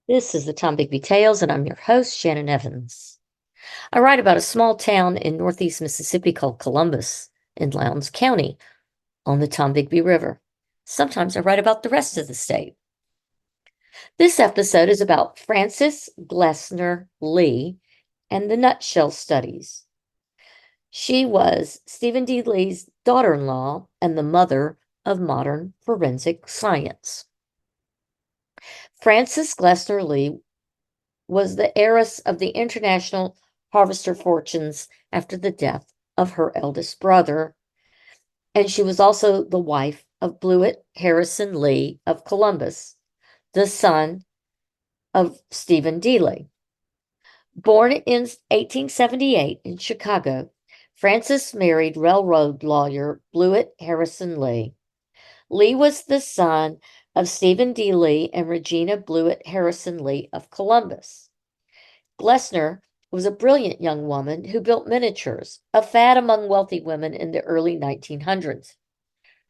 This is the Tom Bigby Tales, and I'm your host, Shannon Evans. I write about a small town in northeast Mississippi called Columbus in Lowndes County on the Tom Bigby River. Sometimes I write about the rest of the state. This episode is about Frances Glessner Lee and the nutshell studies. She was Stephen D. Lee's daughter in law and the mother of modern forensic science. Frances Glessner Lee was the heiress of the international harvester fortunes after the death of her eldest brother, and she was also the wife of Blewett Harrison Lee of Columbus, the son of Stephen D. Lee. Born in 1878 in Chicago, Frances married railroad lawyer Blewett Harrison Lee. Lee was the son of Stephen D. Lee and Regina Blewett Harrison Lee of Columbus. Glessner was a brilliant young woman who built miniatures, a fad among wealthy women in the early 1900s.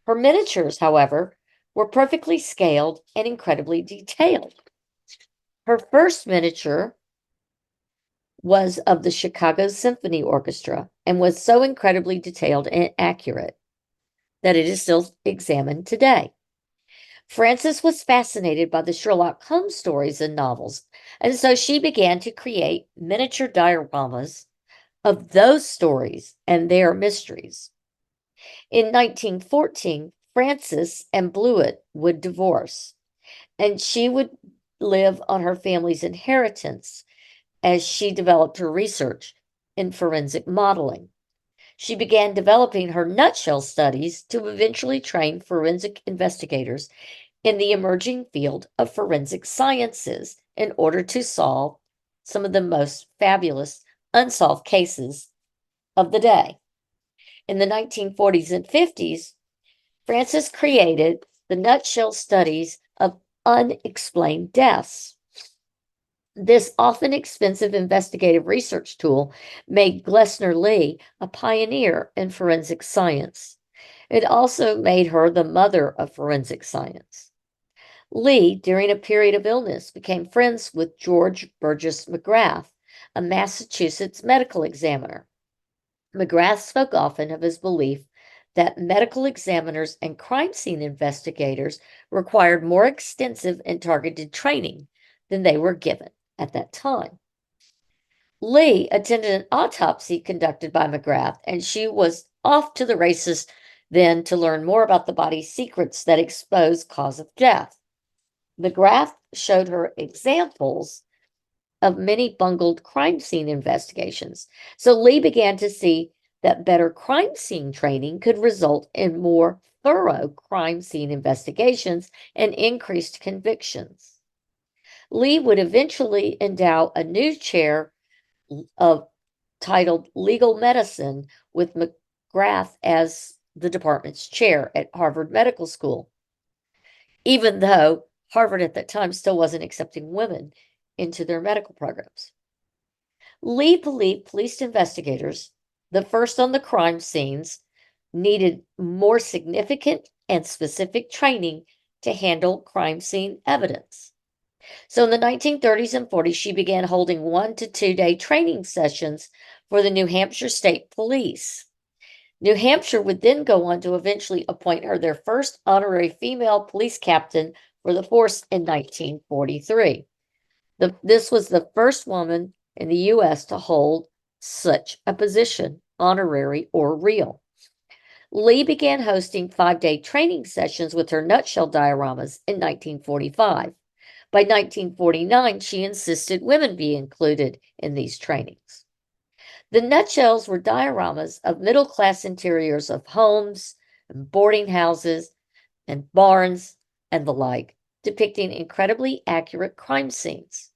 Her miniatures, however, were perfectly scaled and incredibly detailed. Her first miniature was of the Chicago Symphony Orchestra and was so incredibly detailed and accurate that it is still examined today. Frances was fascinated by the Sherlock Holmes stories and novels, and so she began to create miniature dioramas of those stories and their mysteries. In 1914, Frances and Blewett would divorce, and she would live on her family's inheritance as she developed her research in forensic modeling. She began developing her nutshell studies to eventually train forensic investigators in the emerging field of forensic sciences in order to solve some of the most fabulous unsolved cases of the day. In the 1940s and 50s, Frances created the nutshell studies of unexplained deaths. This often expensive investigative research tool made Glessner Lee a pioneer in forensic science. It also made her the mother of forensic science. Lee, during a period of illness, became friends with George Burgess McGrath, a Massachusetts medical examiner. McGrath spoke often of his belief that medical examiners and crime scene investigators required more extensive and targeted training than they were given at that time. Lee attended an autopsy conducted by McGrath, and she was off to the races then to learn more about the body's secrets that expose cause of death. McGrath showed her examples of many bungled crime scene investigations. So Lee began to see that better crime scene training could result in more thorough crime scene investigations and increased convictions. Lee would eventually endow a new chair of titled Legal Medicine with McGrath as the department's chair at Harvard Medical School, even though Harvard at that time still wasn't accepting women into their medical programs. Lee believed police investigators, the first on the crime scenes, needed more significant and specific training to handle crime scene evidence. So in the 1930s and 40s, she began holding 1 to 2 day training sessions for the New Hampshire State Police. New Hampshire would then go on to eventually appoint her their first honorary female police captain for the force in 1943. This was the first woman in the U.S. to hold such a position, honorary or real. Lee began hosting 5-day training sessions with her nutshell dioramas in 1945. By 1949, she insisted women be included in these trainings. The nutshells were dioramas of middle-class interiors of homes and boarding houses and barns and the like, depicting incredibly accurate crime scenes.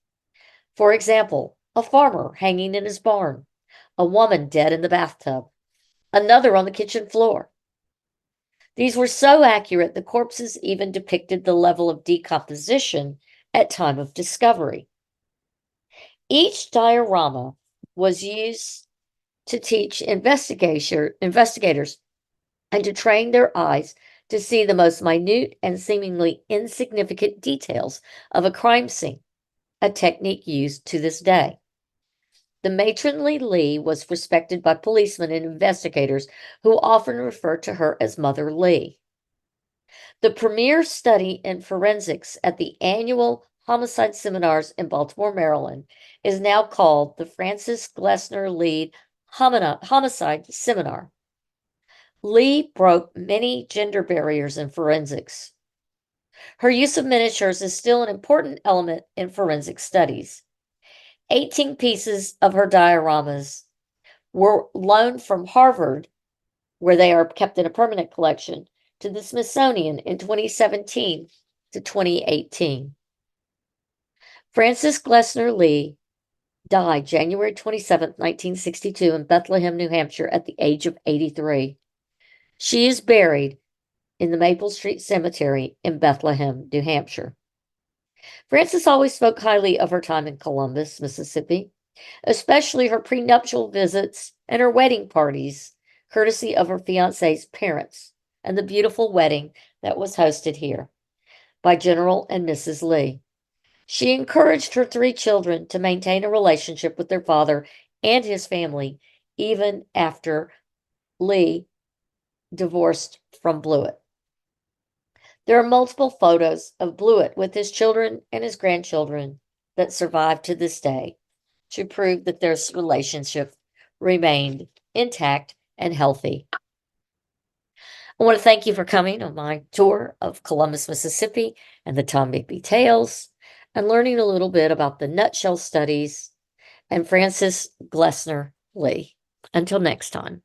For example, a farmer hanging in his barn, a woman dead in the bathtub, another on the kitchen floor. These were so accurate, the corpses even depicted the level of decomposition at time of discovery. Each diorama was used to teach investigators and to train their eyes to see the most minute and seemingly insignificant details of a crime scene. a technique used to this day. The matronly Lee was respected by policemen and investigators who often referred to her as Mother Lee. The premier study in forensics at the annual homicide seminars in Baltimore, Maryland, is now called the Francis Glessner Lee Homicide Seminar. Lee broke many gender barriers in forensics. Her use of miniatures is still an important element in forensic studies. 18 pieces of her dioramas were loaned from Harvard, where they are kept in a permanent collection, to the Smithsonian in 2017 to 2018. Frances Glessner Lee died January 27, 1962 in Bethlehem, New Hampshire at the age of 83. She is buried in the Maple Street Cemetery in Bethlehem, New Hampshire. Frances always spoke highly of her time in Columbus, Mississippi, especially her prenuptial visits and her wedding parties, courtesy of her fiancé's parents, and the beautiful wedding that was hosted here by General and Mrs. Lee. She encouraged her 3 children to maintain a relationship with their father and his family, even after Lee divorced from Blewett. There are multiple photos of Blewett with his children and his grandchildren that survive to this day to prove that their relationship remained intact and healthy. I want to thank you for coming on my tour of Columbus, Mississippi and the Tom Bigby Tales and learning a little bit about the nutshell studies and Frances Glessner Lee. Until next time.